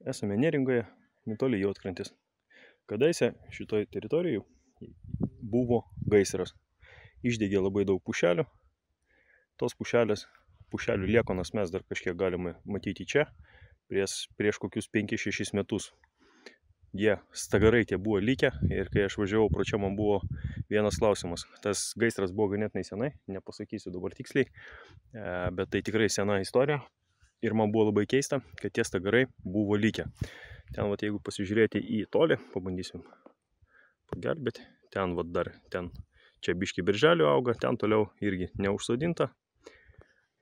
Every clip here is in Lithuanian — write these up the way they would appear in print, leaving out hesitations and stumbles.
Esame Neringoje, netoli Juodkrantės. Kadaise šitoje teritorijoje buvo gaisras. Išdegė labai daug pušelių. Tos pušelių liekonas mes dar kažkiek galime matyti čia. Prieš kokius 5-6 metus jie stagarai tie buvo likę. Ir kai aš važiavau pro čia, man buvo vienas klausimas. Tas gaisras buvo ganėtinai senai, nepasakysiu dabar tiksliai, bet tai tikrai sena istorija. Ir man buvo labai keista, kad tie stagarai buvo likę. Ten, vat, jeigu pasižiūrėti į tolį, pabandysim pagelbėti. Ten, vat, dar, ten, čia biški birželio auga, ten toliau irgi neužsodinta.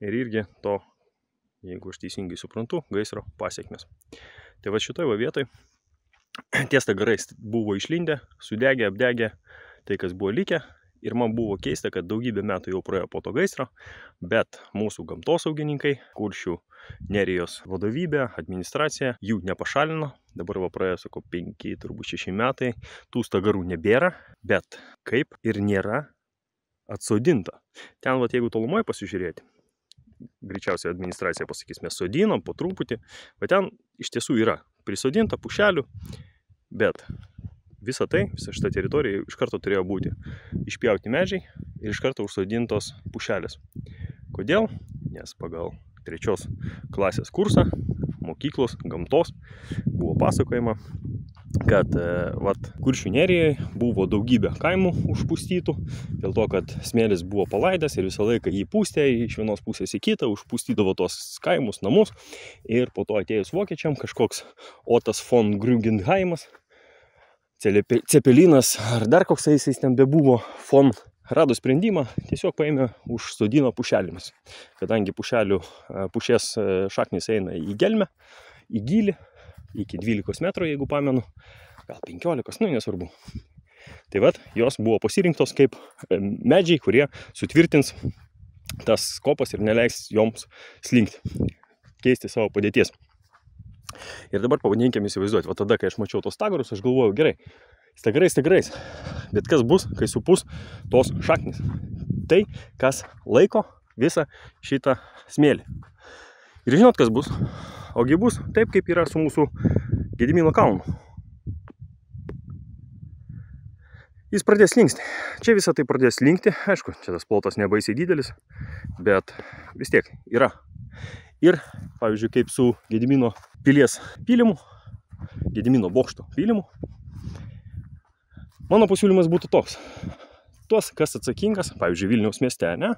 Ir irgi to, jeigu aš teisingai suprantu, gaisro pasiekmes. Tai va šitoj va vietoj tie stagarai buvo išlindę, sudegę, apdegę, tai kas buvo likę. Ir man buvo keista, kad daugybę metų jau praėjo po to gaisro, bet mūsų gamtosaugininkai, Kuršių Nerijos vadovybė, administracija jų nepašalino. Dabar va praėjo, sako, 5, turbūt 6 metai, tų stagarų nebėra, bet kaip ir nėra atsodinta. Ten, va, jeigu tolumoje pasižiūrėti, greičiausiai administracija pasakys, mes sodinom po truputį, va ten iš tiesų yra prisodinta pušelių, bet visa šita teritorija iš karto turėjo būti išpjauti medžiai ir iš karto užsodintos pušelės. Kodėl? Nes pagal 3 klasės kursą mokyklos gamtos buvo pasakojama, kad Kuršių Nerijoje buvo daugybė kaimų užpustytų, dėl to, kad smėlis buvo palaidas ir visą laiką jį pūstė iš vienos pusės į kitą, užpustydavo tos kaimus, namus. Ir po to atėjus vokiečiam kažkoks Otas von Grugenheimas, Cepelinas ar dar koks jis ten bebuvo, rado sprendimą, tiesiog paėmė užsodino pušelėmis. Kadangi pušės šaknis eina į gelmę, į gylį, iki 12 metrų, jeigu pamenu, gal 15, nu nesvarbu. Tai vat, jos buvo pasirinktos kaip medžiai, kurie sutvirtins tas kopas ir neleis joms slinkti, keisti savo padėties. Ir dabar pabandykime įsivaizduoti, va tada, kai aš mačiau tos stagarus, aš galvojau, gerai, stagarais, bet kas bus, kai supus tos šaknis? Tai, kas laiko visą šitą smėlį. Ir žinot, kas bus? Ogi bus taip, kaip yra su mūsų Gedimino kalnu. Jis pradės linkti. Čia visą tai pradės linkti. Aišku, čia tas plotas nebaisiai didelis, bet vis tiek yra. Ir, pavyzdžiui, kaip su Gedimino pilies pylimu, Gedimino bokšto pylimu, mano pasiūlymas būtų toks. Tuos, kas atsakingas, pavyzdžiui, Vilniaus mieste, ne?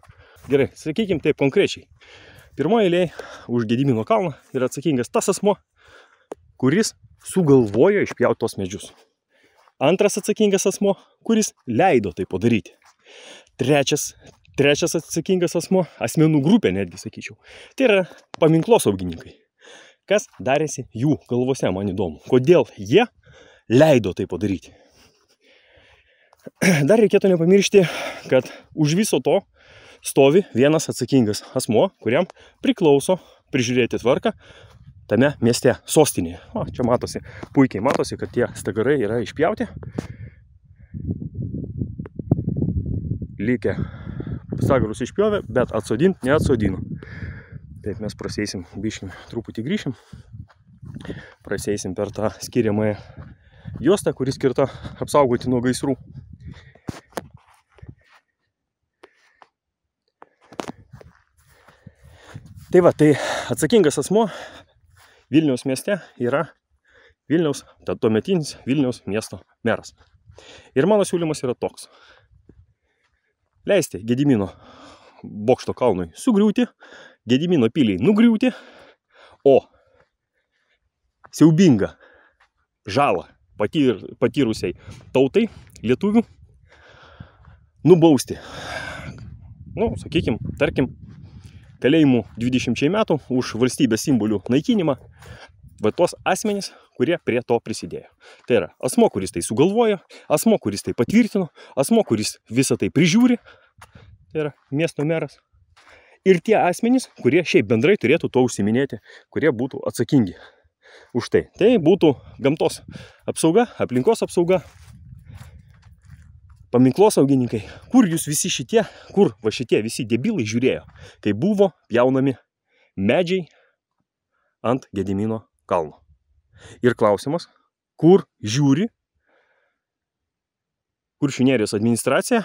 Gerai, sakykim taip konkrečiai. Pirmoje eilėje už Gedimino kalną yra atsakingas tas asmuo, kuris sugalvojo išpjauti tos medžius. Antras atsakingas asmuo, kuris leido tai padaryti. Trečias atsakingas asmuo, asmenų grupė netgi sakyčiau, tai yra paminklosauginikai. Kas darėsi jų galvose, man įdomu. Kodėl jie leido tai padaryti? Dar reikėtų nepamiršti, kad už viso to stovi vienas atsakingas asmuo, kuriam priklauso prižiūrėti tvarką tame mieste, sostinėje. O, čia matosi, puikiai matosi, kad tie stagarai yra išpjauti. Likę stagarus išpjovė, bet atsodint neatsodino. Taip mes praseisim, biškim, truputį grįšim. Praseisim per tą skiriamąją juostą, kuri skirta apsaugoti nuo gaisrų. Tai va, tai atsakingas asmuo Vilniaus mieste yra tuometinis Vilniaus miesto meras. Ir mano siūlymas yra toks. Leisti Gedimino bokšto kalnui sugriūti, Gedimino piliai nugriūti, o siaubingą žalą patyrusiai tautai, lietuvių, nubausti. Nu, sakykim, tarkim, kalėjimų 20 metų už valstybės simbolių naikinimą, va tuos asmenys, kurie prie to prisidėjo. Tai yra asmo, kuris tai sugalvojo, asmo, kuris tai patvirtino, asmo, kuris visą tai prižiūri, tai yra miesto meras. Ir tie asmenys, kurie šiaip bendrai turėtų to užsiminėti, kurie būtų atsakingi už tai. Tai būtų gamtos apsauga, aplinkos apsauga, paminklosauginikai. Kur jūs visi šitie, kur va šitie visi debilai žiūrėjo, kai buvo pjaunami medžiai ant Gedimino kalno? Ir klausimas, kur žiūri Kuršių nerijos administracija,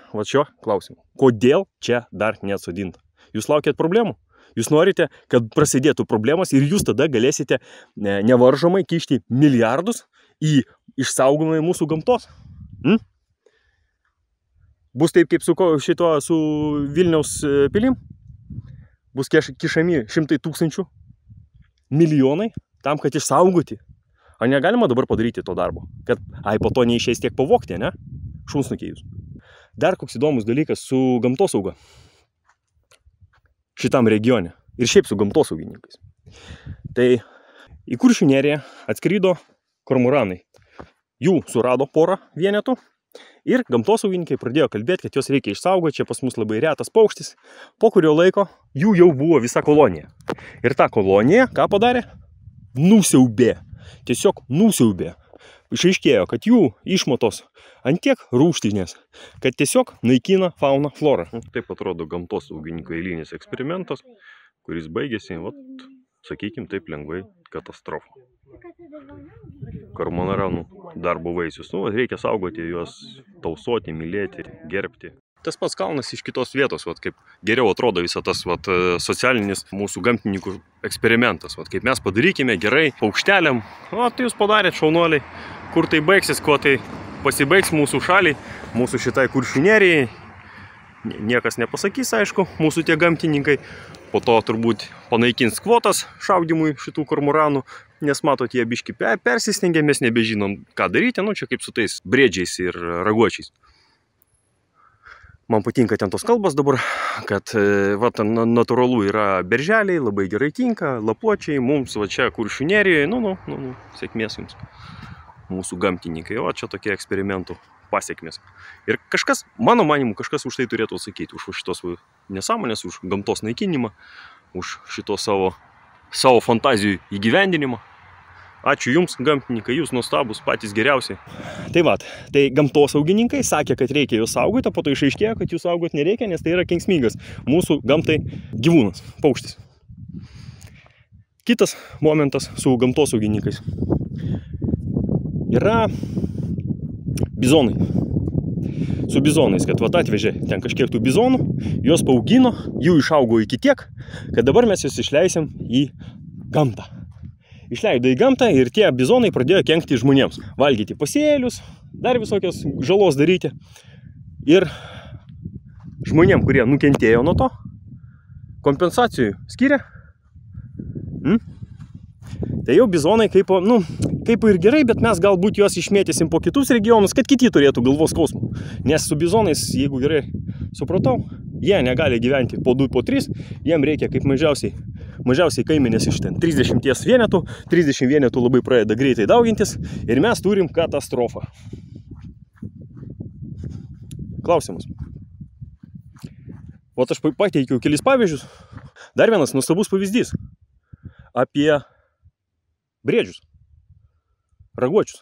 va šio klausimu. Kodėl čia dar neatsodinta? Jūs laukiat problemų? Jūs norite, kad prasidėtų problemas ir jūs tada galėsite nevaržomai kišti milijardus į išsaugomą mūsų gamtos? Bus taip kaip su Vilniaus pilim? Bus kišami 100 000 milijonai tam, kad išsaugoti. Ar negalima dabar padaryti to darbo? Kad, po to neišeis tiek pavogti, ne? Šunsnukiai jūs. Dar koks įdomus dalykas su gamtosauga šitam regione. Ir šiaip su gamtosaugininkais. Tai į Kuršių neriją atskrido kormoranai. Jų surado porą vienetų. Ir gamtosaugininkai pradėjo kalbėti, kad jos reikia išsaugoti, čia pas mus labai retas paukštis. Po kurio laiko jų jau buvo visa kolonija. Ir ta kolonija, ką padarė? Nusiaubė. Tiesiog nusiaubė. Išaiškėjo, kad jų išmatos antiek rūgštinės, kad tiesiog naikina fauną florą. Taip atrodo gamtosaugininkų eilinis eksperimentas, kuris baigėsi, sakykim, taip lengvai katastrofa. Kormoranų darbo vaisius. Reikia saugoti juos, tausoti, mylėti, gerbti. Tas pats kalnas iš kitos vietos, kaip geriau atrodo visą tas socialinis mūsų gamtininkų eksperimentas. Kaip mes padarykime gerai paukšteliam, tai jūs padarėt šaunuoliai, kur tai baigsis, kuo tai pasibaigs mūsų šaliai, mūsų šitai Kuršių nerijai. Niekas nepasakys, aišku, mūsų tie gamtininkai. Po to turbūt panaikins kvotas šaudimui šitų kormoranų, nes matot, jie biški persistengė, mes nebežinom, ką daryti, čia kaip su tais briedžiais ir raguočiais. Man patinka ten tos kalbos dabar, kad natūralu yra berželiai, labai gerai tinka, lapuočiai, mums čia Kuršių nerijoje, sėkmės jums, mūsų gamtininkai, čia tokie eksperimentų pasiekmės. Ir kažkas, mano manimu, kažkas už tai turėtų atsakyti, už šitos nesąmonės, už gamtos naikinimą, už šito savo fantazijų įgyvendinimą. Ačiū jums, gamtininkai, jūs nuostabus, patys geriausiai. Tai gamtosaugininkai sakė, kad reikia juos saugoti, o po to išaiškėjo, kad jų saugoti nereikia, nes tai yra kenksmingas mūsų gamtai gyvūnas, paukštis. Kitas momentas su gamtosaugininkais yra bizonai. Su bizonais, kad atvežė ten kažkiek tų bizonų, juos paaugino, jų išaugo iki tiek, kad dabar mes juos išleisim į gamtą. Išleido į gamtą ir tie bizonai pradėjo kenkti žmonėms. Valgyti pasėlius, dar visokios žalos daryti. Ir žmonėm, kurie nukentėjo nuo to, kompensacijų skiria. Tai jau bizonai kaip ir gerai, bet mes galbūt juos išmėtysim po kitus regionus, kad kiti turėtų galvos skausmų. Nes su bizonais, jeigu gerai supratau, jie negali gyventi po 2, po 3, jiem reikia kaip mažiausiai kaiminės iš ten 30 vienetų, 30 vienetų labai pradeda greitai daugintis ir mes turim katastrofą. Klausimas. Aš pateikiau kelis pavyzdžius. Dar vienas nuostabus pavyzdys apie briedžius, raguočius.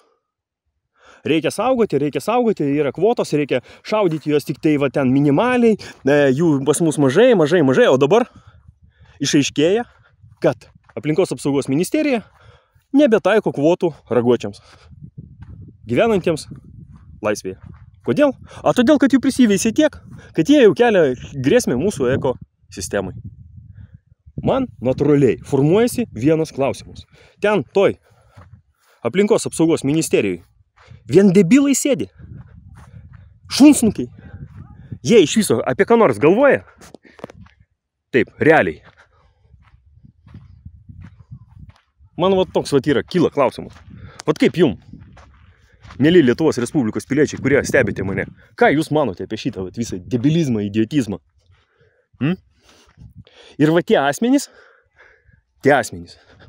Reikia saugoti, yra kvotos, reikia šaudyti juos tik tai ten minimaliai, jų pas mus mažai, o dabar išaiškėja, kad Aplinkos apsaugos ministerija nebetaiko kvotų raguočiams, gyvenantiems laisvėje. Kodėl? Todėl, kad jų prisiveisė tiek, kad jie jau kelia grėsmę mūsų ekosistemai. Man natūraliai formuojasi vienas klausimas. Ten toj Aplinkos apsaugos ministerijoje vien debilai sėdi. Šunsnukiai. Jie iš viso apie ką nors galvoja? Taip, realiai. Man toks yra, kyla klausimas. Kaip jum, mėly Lietuvos Respublikos piliečiai, kurie stebite mane, ką jūs manote apie šitą visą debilizmą, idiotizmą? Ir tie asmenys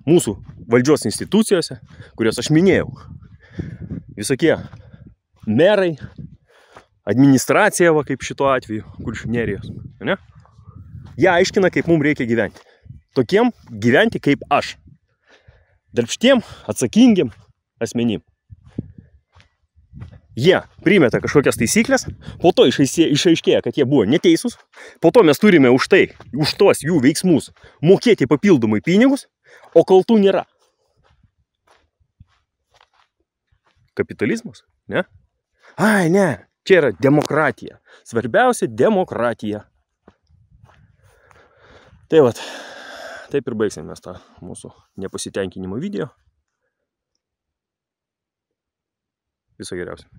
mūsų valdžios institucijose, kurios aš minėjau, visokie merai, administracija, kaip šito atveju, Kuršių nerijos, ne? Jie aiškina, kaip mums reikia gyventi. Tokiem gyventi kaip aš. Darbštiem, atsakingiam asmenim. Jie primeta kažkokias taisyklės, po to išaiškėja, kad jie buvo neteisūs, po to mes turime už tuos jų veiksmus mokėti papildomai pinigus, o kaltų nėra. Kapitalizmas? Ne? Ai, ne, čia yra demokratija. Svarbiausia demokratija. Tai vat, taip ir baigsim mes tą mūsų nepasitenkinimo video. Viso geriausio.